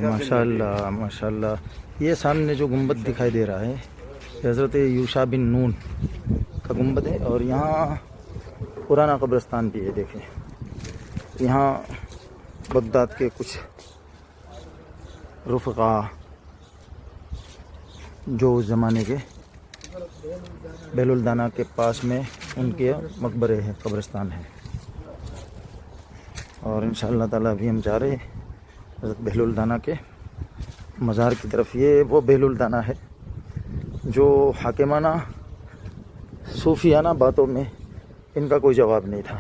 ماشاءاللہ ماشاءاللہ. یہ سامنے جو گنبد دکھائی دے رہا ہے حضرت یوشع بن نون کا گنبد ہے، اور یہاں پرانا قبرستان بھی ہے. دیکھیں یہاں بغداد کے کچھ رفقا جو اس زمانے کے بیل الدانہ کے پاس میں ان کے مقبرے ہیں، قبرستان ہے. اور انشاءاللہ تعالیٰ ابھی ہم جا رہے ہیں حضرت بیل الدانہ کے مزار کی طرف. یہ وہ بیل الدانہ ہے جو حاکمانہ صوفیانہ باتوں میں ان کا کوئی جواب نہیں تھا.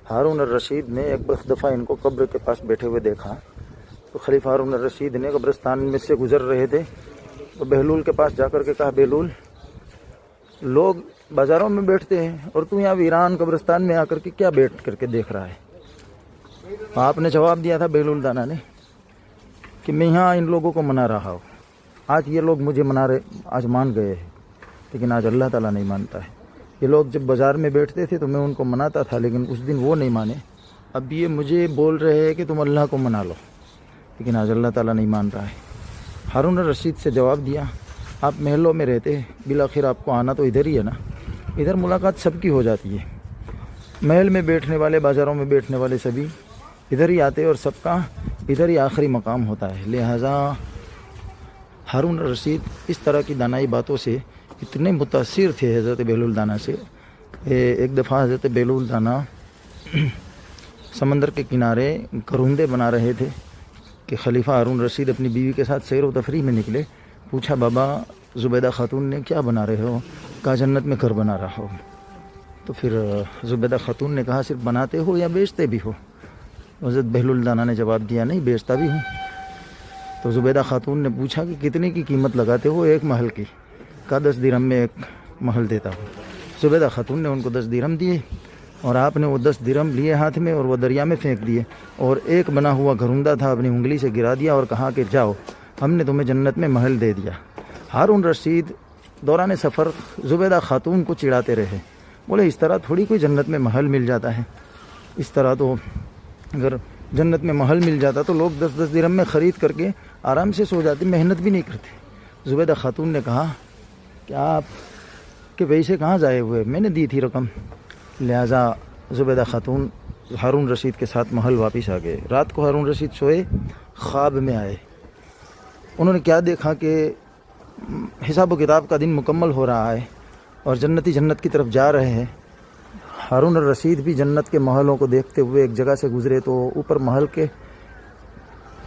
ہارون الرشید نے ایک دفعہ ان کو قبر کے پاس بیٹھے ہوئے دیکھا تو خلیفہ ہارون الرشید نے قبرستان میں سے گزر رہے تھے تو بہلول کے پاس جا کر کے کہا، بہلول لوگ بازاروں میں بیٹھتے ہیں اور تو یہاں ویران قبرستان میں آ کر کے کیا بیٹھ کر کے دیکھ رہا ہے؟ آپ نے جواب دیا تھا بیل الدانہ نے کہ میں یہاں ان لوگوں کو منا رہا ہوں. آج یہ لوگ مجھے آج مان گئے ہیں، لیکن آج اللہ تعالیٰ نہیں مانتا ہے. یہ لوگ جب بازار میں بیٹھتے تھے تو میں ان کو مناتا تھا، لیکن اس دن وہ نہیں مانے. اب یہ مجھے بول رہے ہیں کہ تم اللہ کو منا لو، لیکن آج اللہ تعالیٰ نہیں مان رہا ہے. ہارون الرشید سے جواب دیا، آپ محلوں میں رہتے ہیں، بالآخر آپ کو آنا تو ادھر ہی ہے نا، ادھر ملاقات سب کی ہو جاتی ہے. محل میں بیٹھنے والے، بازاروں میں بیٹھنے والے سبھی ادھر ہی آتے اور سب کا ادھر ہی آخری مقام ہوتا ہے. لہٰذا ہارون الرشید اس طرح کی دانائی باتوں سے اتنے متاثر تھے حضرت بیل الدانہ سے. ایک دفعہ حضرت بیل الدانہ سمندر کے کنارے کروندے بنا رہے تھے کہ خلیفہ ہارون الرشید اپنی بیوی کے ساتھ سیر و تفریح میں نکلے. پوچھا، بابا زبیدہ خاتون نے کیا بنا رہے ہو؟ کہا جنت میں گھر بنا رہا ہو. تو پھر زبیدہ خاتون نے کہا، صرف بناتے ہو یا بیچتے بھی ہو؟ حضرت بیل الدانہ نے جواب دیا، نہیں بیچتا بھی ہوں. تو زبیدہ خاتون نے پوچھا کہ کتنے کی قیمت لگاتے ہو ایک محل کی؟ کہا 10 درہم میں ایک محل دیتا ہوں. زبیدہ خاتون نے ان کو 10 درہم دیے اور آپ نے وہ 10 درہم لیے ہاتھ میں اور وہ دریا میں پھینک دیے، اور ایک بنا ہوا گھروندہ تھا اپنی انگلی سے گرا دیا اور کہا کہ جاؤ، ہم نے تمہیں جنت میں محل دے دیا. ہارون رشید دوران سفر زبیدہ خاتون کو چڑھاتے رہے، بولے اس طرح تھوڑی کوئی جنت میں محل مل جاتا ہے. اس طرح تو اگر جنت میں محل مل جاتا تو لوگ 10 درہم میں خرید کر کے آرام سے سو جاتے، محنت بھی نہیں کرتے. زبیدہ خاتون نے کہا کہ آپ کے پیسے کہاں ضائع ہوئے؟ میں نے دی تھی رقم. لہٰذا زبیدہ خاتون ہارون رشید کے ساتھ محل واپس آ گئے. رات کو ہارون رشید سوئے، خواب میں آئے. انہوں نے کیا دیکھا کہ حساب و کتاب کا دن مکمل ہو رہا ہے اور جنتی جنت کی طرف جا رہے ہیں. ہارون الرشید بھی جنت کے محلوں کو دیکھتے ہوئے ایک جگہ سے گزرے تو اوپر محل کے